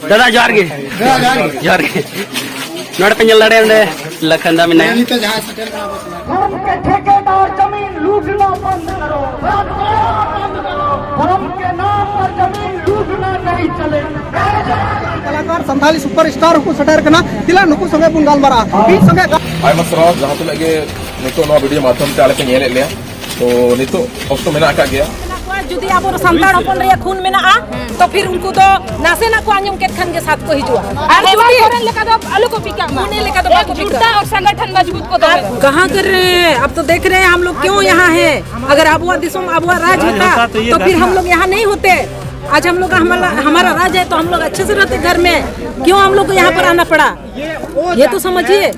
दादा जोहार गे जोहार गे नोड़ पे चल रहे लखनदा में नया धर्म के ठेकेदार जमीन लूटना बंद करो, धर्म के नाम पर जमीन लूटना नहीं चलेगा। कलाकार संथाली सुपरस्टार को सटेर कना तिला नुकु संगे बुन गालमारा इन संगे आयमा सराव जहां तो लगे नितो नवा वीडियो माध्यम ते आले पे नेले ले तो नितो ऑप्शन मेना का गया जुदी अब संतान अपन रे खून में ना तो फिर उनको तो नासे ना को आंजम के खान के साथ को हिजुआ और जुदी करन लेका तो आलू को पिका मुने लेका तो बाको पिका और संगठन मजबूत को तो कहां कर रहे हैं। अब तो देख रहे हैं हम लोग क्यों यहाँ है। अगर अबुआ दिसों अबुआ राज होता तो फिर हम लोग यहाँ नहीं होते। आज हम लोग हमारा राज है तो हम लोग अच्छे से रहते घर में, क्यों हम लोग को यहाँ पर आना पड़ा, ये तो समझिए।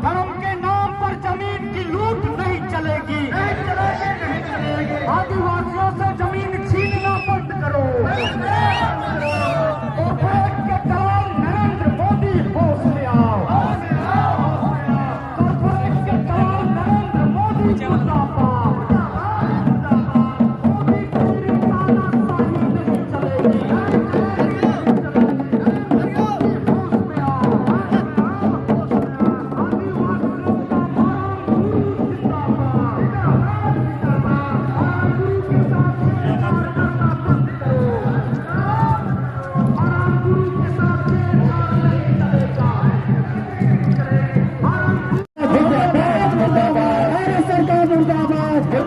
धर्म के नाम पर जमीन की लूट नहीं चलेगी। आदिवासियों से जमीन छीनना बंद करो। कॉर्पोरेट के दलाल नरेंद्र मोदी होश में आओ। कॉर्पोरेट के दलाल नरेंद्र मोदी मुर्दाबाद। मोदी की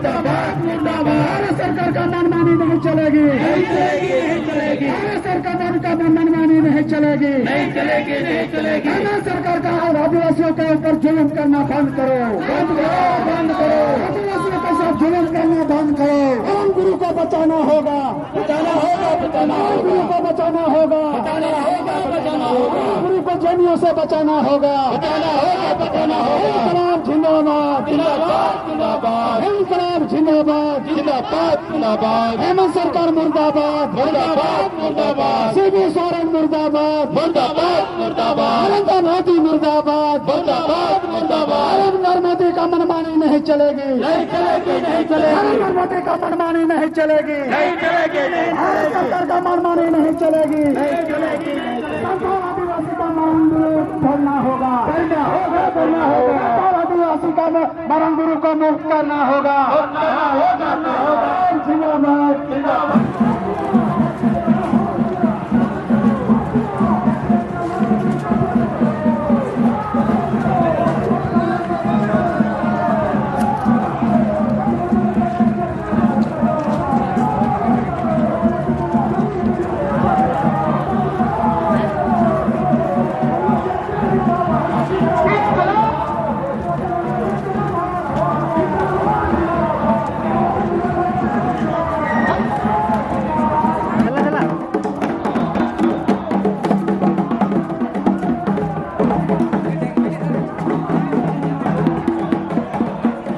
तानाशाही नहीं चलेगी। सरकार का मनमानी नहीं चलेगी, नहीं चलेगी, नहीं चलेगी। सरकार का मनमानी नहीं चलेगी, नहीं चलेगी, नहीं चलेगी। सरकार का और आदिवासियों के ऊपर जुल्म करना बंद करो, बंद करो, बंद करो। आदिवासियों के साथ जुल्म करना बंद करो। राम गुरु को बचाना होगा, बचाना होगा, बचाना होगा। गुरु को बचाना होगा, बचाना होगा, बचाना होगा। गुरु को जैनियों से बचाना होगा, बचाना होगा, बचाना होगा। इंकलाब जिंदाबाद, जिंदाबाद, जिंदाबाद। इंकलाब जिंदाबाद, जिंदाबाद, जिंदाबाद। हेमंत सरकार मुर्दाबाद, मुर्दाबाद, मुर्दाबाद। शिबू सोरेन मुर्दाबाद, मुर्दाबाद, मुर्दाबाद। नरेंद्र मोदी मुर्दाबाद, मुर्दाबाद, मुर्दाबाद। नरेंद्र मोदी का मनमानी नहीं चलेगी, नहीं चलेगी, नहीं चलेगी। नरेंद्र मोदी का मनमानी नहीं चलेगी, नहीं चलेगी, नहीं चलेगी। सरकार का मनमानी नहीं चलेगी, नहीं चलेगी, नहीं चलेगी। आदिवासी का मरण गुरु करना होगा, करना होगा, करना होगा। आदिवासी का मरण गुरु को मुक्त करना होगा, करना होगा, करना होगा। जिंदाबाद, जिंदाबाद।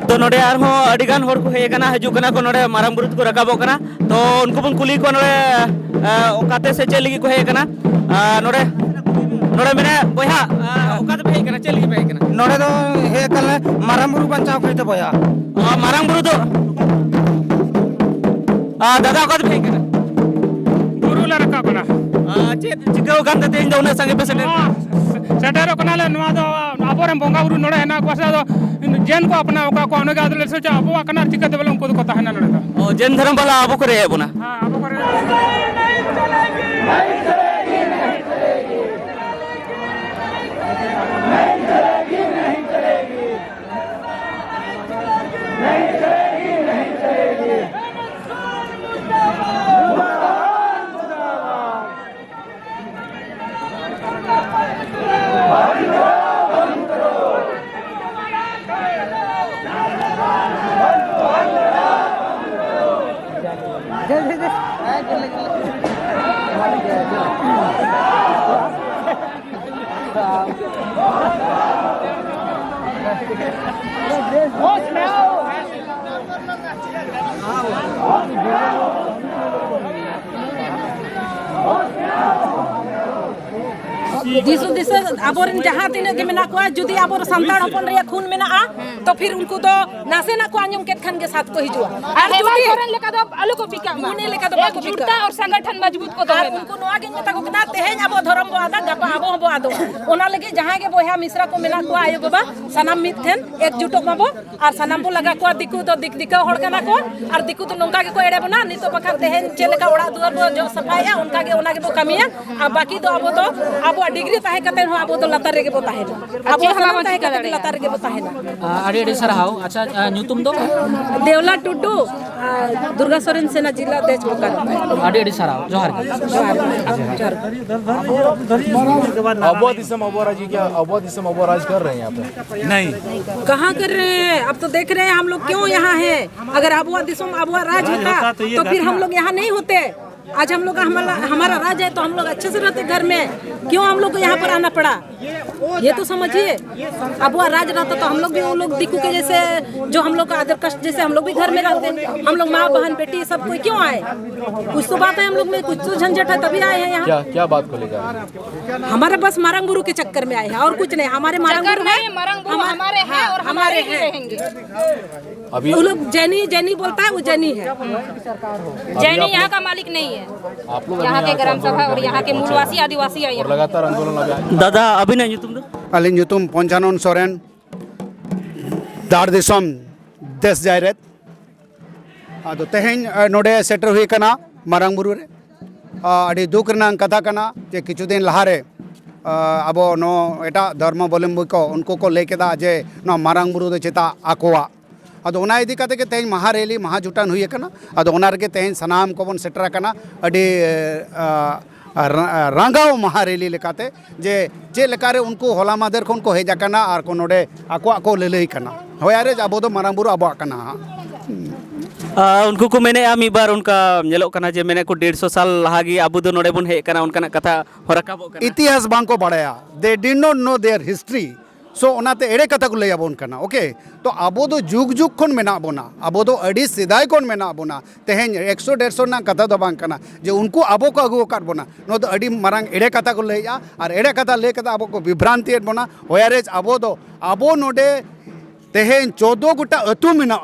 तो नोडे आरहों अडिगान होड़ को हेकना हजुकना को नोडे माराम बुरुत को रकाबो कना तो उनको बन कुली को नोडे ओकाते से चली को हेकना नोडे नोडे मेने बोया ओकाते पे हेकना चली पे हेकना नोड़े तो हेकल माराम बुरु बचाव करते बोया माराम बुरु तो दादा का हेज कना बुरु ले रखा बना चेत चिकाव कान तेज उना संगे पे सेटेरो कनाले नवा दो आबोरे बोंगा बुरु नोड़े हेना कोसा दो जेन को अपना ओका को अनगा दले से अबो कना चिकते बले उनको को ताहना नोड़े दो जेन धर्म वाला अबो करे बना हां अबो करे दिसो दिसो आबोरन जहां तिने के मेना को जुदी आबोर संतान हपन रे खून मेना तो फिर उनको तो नासे ना को आंजम केत खान के साथ को हिजुआ और जुदी करन लेका दो आलू को पिका मुने लेका दो बाको पिका और संगठन मजबूत को दो उनको नोआ के मता को कदा तेहेन आबो धर्म बो आदा गपा आबो बो आदो ओना लगे जहां के बोया मिश्रा को मेना को आयो गोबा सनाम मिथेन एकजुटो माबो और सनाम बो लगा को दिकु तो दिक दिका होड़ कना को और दिकु तो नोंका के को एड़े बना नि तो बखर तेहेन चेलेका ओड़ा दुआर बो जो सफाया उनका के ओना के बो कमिया आ बाकी तो आबो डिग्री ताहे कते आबो तो लतार रे के बो ताहे आबो हलाम ताहे कते लतार रे के बो ताहे आड़ी आड़ी सरहाव अच्छा न्यूतुम दो देवला टुडू दुर्गा सोरेन सेना जिला देश बोकारो आड़ी आड़ी सरहाव जोहार अबो दिसम अबोराज क्या अबो दिसम अबोराज कर रहे हैं यहाँ पे नहीं कहाँ कर रहे हैं? अब तो देख रहे हैं हम लोग क्यों यहाँ हैं। अगर अबुआ दिसम अबुआ राज होता तो फिर हम लोग यहाँ नहीं होते। आज हम लोग हमारा राज है तो हम लोग अच्छे से रहते घर में, क्यों हम लोग को यहाँ पर आना पड़ा? ये तो समझिए। अबुआ राज रहता तो हम लोग भी वो लोग दिक्कू के जैसे जो हम लोग का आदर कष्ट जैसे हम लोग भी घर में रहते। हम लोग माँ बहन बेटी सब कोई क्यों आए? कुछ तो बात है हम लोग में, कुछ तो झंझट है तभी आए हैं यहाँ। क्या बात को लेकर? हमारे बस मारंगबुरु के चक्कर में आए हैं और कुछ नहीं। हमारे मारंगबुरु हमारे हैं और हमारे रहेंगे। अभी वो लोग जैनी बोलता है, वो जैनी है। जैनी यहाँ का मालिक नहीं है। आप लोग यहाँ के ग्राम सभा और यहाँ के मूलवासी आदिवासी है। लगातार आंदोलन अभी दादा अभी नहीं तुम तो अलिन युतुम पंचानन सोरेन दार दिसम देश जायरेत आदो तेहेन नोडे सेटर हुई कना मारंगबुरु रे अड़ी दुख रना कथा कना जे किछु दिन लहारे अब नो एटा धर्मावलम्बी को उनको को लेकेदा जे नो मारंगबुरु दो चेता आकोवा अदो ओना इदी कते के तेहेन महारेली महाजुटान हुई कना अदो ओना रे तेहेन सनाम को बन सेटर कना अड़ी रंगाव महारेली लेकाते जे चे लेकारे उनको होला मादर को उनको हेजा कना और को नोडे आको आको लेलई कना होयारे अब दो मारंगबुरु अब कना उनको को मैंने मी बार उनका नेलो कना जे मैंने को 150 साल लहागी अबु दो नोडे बुन हे कना उनका कथा होरकाबो कना इतिहास बांको बड़ाया they did not know their history so ओनाते एड़े कथा को लय आबोन कना ओके तो आबो दो जुग जुग खन मेना बोना आबो दो अड़ी सिदाय खन मेना बोना तेहेन 100 150 ना कथा दो बांग कना जे उनको आबो को अगु कर बोना नो दो अड़ी मारांग एड़े कथा को लया और एड़े कथा ले कथा आबो को विभ्रांति बोना होयारेज आबो नोडे तेहेन 14 गोटा अतु मेना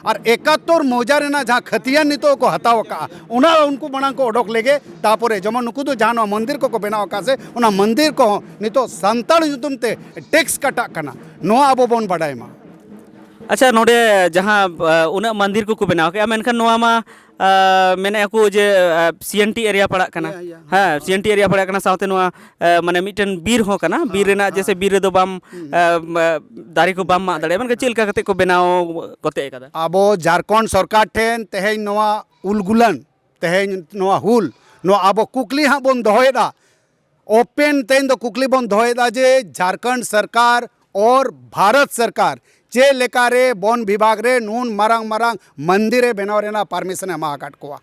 और 71 मौजा रेना जहाँ खतियान नितो को हताव का उना उनको बना को ओडोक लेगे तापोरे जमन नुकु तो जहाँ मंदिर को बनाव का से उना मंदिर को नितो संतान युतुम ते टैक्स कटा कना नो आबो बोन बडाय मा अच्छा नोडे जहाँ उना मंदिर को बनाव के मेनखान नोआ मा मैंने को जे सीएनटी एरिया पड़ा कना हाँ सीएनटी एरिया पड़ा कना साउते नोआ माने मिटन बीर हो कना बीर रेना जैसे बीर दो बाम दारी को बाम मा दड़े मन के चिलका कते को बनाव कते कदा आबो झारखंड सरकार ठेन तेहेन नोआ उलगुलन तेहेन नोआ हुल नोआ आबो कुकली हाँ बोन दोहेदा ओपन तेन दो कुकली बोन दोहेदा जे झारखंड सरकार और भारत सरकार चे लेकारे वन विभाग रे नून मारांग मारांग मंदिरे बनाव रेना परमिशन एमा काट कोआ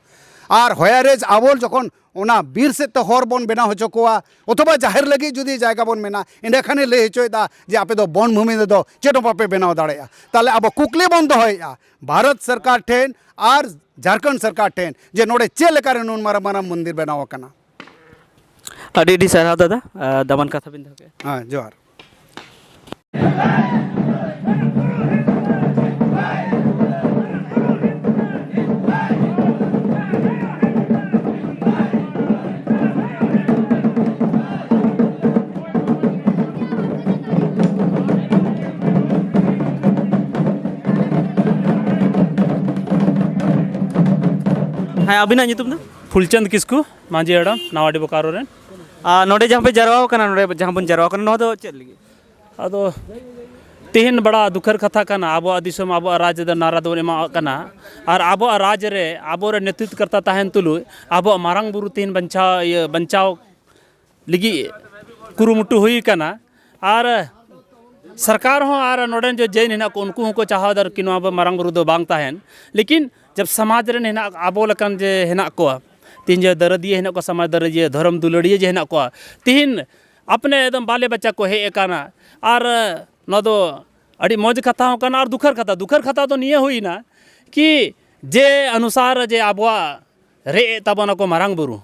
और होयारेज आबोल जखन ओना बीर से तो हर बन बनाव होचो कोआ अथवा जाहिर लगी जुदी जायगा बन मेना इंडे खाने ले होचोयदा जे आपे दो वन भूमि दो चेटो पापे बनाव दाड़ेया ताले अब कुकली बन दोहया भारत सरकार ठेन और झारखंड सरकार ठेन जे नोडे चे लेकारे नून मारा मारा मंदिर बनाव कना अडी सारा दादा दमन कथा बिंद के हां जोहार हाँ अबिना नितुम दो फुलचंद किस्कू मांझी हड़म नावाडी बोकारो रेन नोडे जहाँ पे जरवा कना नोडे जहाँ बन जरवा कना नोदो चल लगी अदो तेहन बड़ा दुखर कथा कना आबो दिसम आबो राज्य द नारा दो एमा कना और आबो राज्य रे आबो रे नेतृत्व करता ताहन तुलु आबो मारंग बुरु तेहन बंचाव लगी कुरुमुटु हुई कना और सरकार हो और नोडन जो जैन हेना को उनको को चाहा दर कि नवा मारंग बुरु दो बांग ताहन लेकिन जब समाज रे हेना आबो लकन जे हेना को तीन जे दरदिए हेना को समाज दरदिए धर्म दुलड़िए जे हेना को तीन अपने एकदम बाले बच्चा को हे एकाना और नदो अड़ी मौज कथा होकना और दुखर कथा तो निये हुई ना कि जे अनुसार जे आबवा रे तबना को मारंग बुरु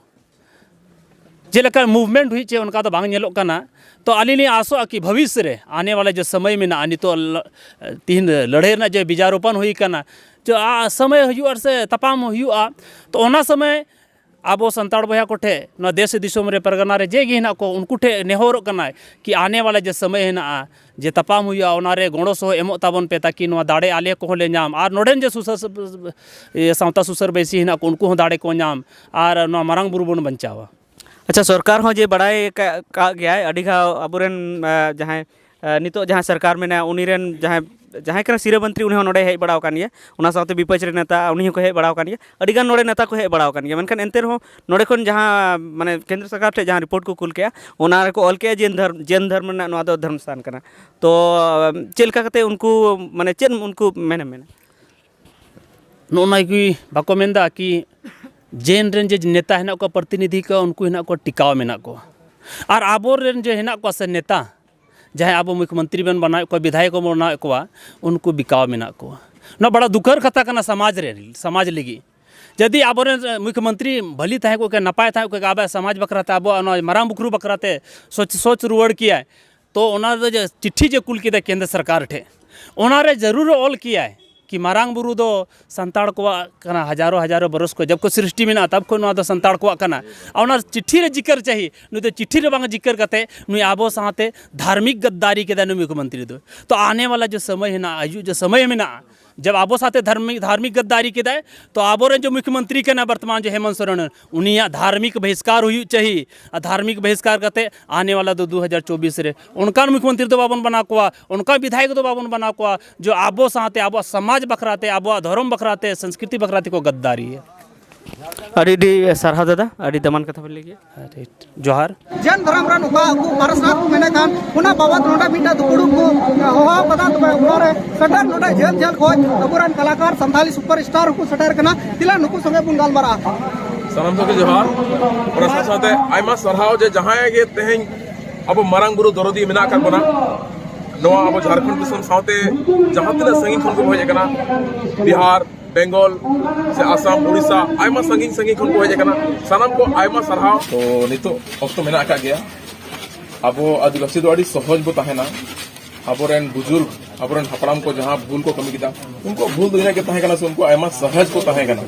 जेलका मूवमेंट हुई चे उनका तो बांग नेलो कना तो अली आसो कि भविष्य रे आने वाला जो समय में ना तो तीन लड़े ना जो बीजारोपण हुई कना जो समय हुआ से तपाम हुआ तो ओना समय आबो संताड़ बया कोठे न देश दिसोम रे परगना रे जे गे हेना को उनको ठे नेहर कना कि आने वाला जो समय हेना जे तपाम हुआ ओनारे गणो सह एमो ताबन पे ताकि नवा दाड़े आले को ले नाम और नोडेन जे सुसर सावता सुसर बैसी हेना को उनको दाड़े को नाम और नवा मारंग बुरु बन बंचावा अच्छा सरकार हो जे बड़ाई का गया है अडिघा अबुरेन जहाँ नितो जहाँ सरकार में उनीरेन जहाँ कना सिरा मंत्री उन्हें नोडे हेज बड़ा कान गया उना साथे विपक्ष रे नेता उन्हीं को हेज बड़ा कान गया अडिगान नोडे नेता को हेज बड़ा कान गया मेनखान एंते रहो नोडे खन जहाँ माने केंद्र सरकार ठे जहाँ रिपोर्ट को कुल के उना रे को ऑल के जैन धर्म ना नवा दो धर्म स्थान कना तो चेलका कते उनको माने चेन उनको मेने नोना की बाको मेंदा कि जैन रेन जे नेता हेना को प्रतिनिधि को उनको हेना को टिकाव मेना को और आबो रेन जे हेना को से नेता जहाँ अब मुख्यमंत्री बन बनाए को विधायक को बनाए को उनको बिकाव मेना को ना बड़ा दुखर कथा कना समाज लगी यदि अब मुख्यमंत्री भली तहे को नपाय तहे को आबे समाज बकराते अब माराम बुकरू बकराते सोच रुआड़ किया तो चिट्ठी जो कुल किया केंद्र सरकार ठे ओनारे जरूर ऑल किया कि मारांग बुरु दो संताड़ को हजारों बरस को जब को सृष्टि में तब को दो संताड़ को और चिट्ठी रे जिक्र चाहिए नु तो चिट्ठी रे बांग जिक्र करते नु आबो साथे धार्मिक गद्दारी के नु मुख्यमंत्री दो तो आने वाला जो समय है ना आयु जो समय में ना जब आबो साथे धार्मिक गद्दारी के दाए तो आबो रे जो मुख्यमंत्री के ना वर्तमान जो हेमंत सोरेन उन्हीं धार्मिक बहिष्कार हुई चाहिए धार्मिक बहिष्कार करते आने वाला 2024 रे उनका मुख्यमंत्री तो बाबन बना को उनका विधायक तो बाबन बना को जो आबो साथे आबो समाज बखराते आबो धर्म बखराते संस्कृति बखराते को गद्दारी है अड़ी सरहा दादा अड़ी दमन कथा बोल लीजिए जोहार जैन धर्म रन उका को पारसात को मेने कान उना बाबत नोडा बिटा दुकुडु को होहा पता तो उनारे सटर नोडा जेल खोज अबुरन कलाकार संथाली सुपरस्टार को सटर कना तिला नुकु संगे बुन गालमारा सनम तो के जोहार और साथे आइमा सरहाव जे जहां गे तेहेन अब मारंग बुरु दरदी मेना कर बना नवा अब झारखंड दिसम साथे जहां तने संगीन खन को होय कना बिहार बेंगल से आसाम उड़ीसा आयमा संगीन खन को हेज कना सानाम को आयमा सरहाव तो नितो अक्तो मेना का गया अबो आदिवासी दो अड़ी सहज बो ताहेना अबोरेन बुजुर्ग अबोरेन हपड़ाम को जहां भूल को कमी किदा उनको भूल दुनिया के ताहे कना से उनको आयमा सहज को ताहे कना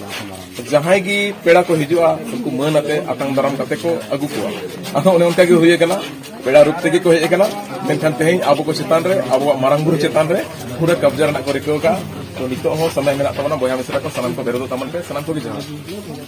जहां की पेड़ा को हिजुआ उनको मन आते आतंग दराम करते को अगु को आतो उन्हें उनका की हुई कना पेड़ा रूप ते को हेज कना मेनखान तेहेन आबो को चेतान रे आबो मारंग बुरु चेतान रे पूरा कब्जा रना को रिको का तो नितो हो समय मेना तमना बया मिसरा को सनम को बेरो तमन पे सनम को की जहां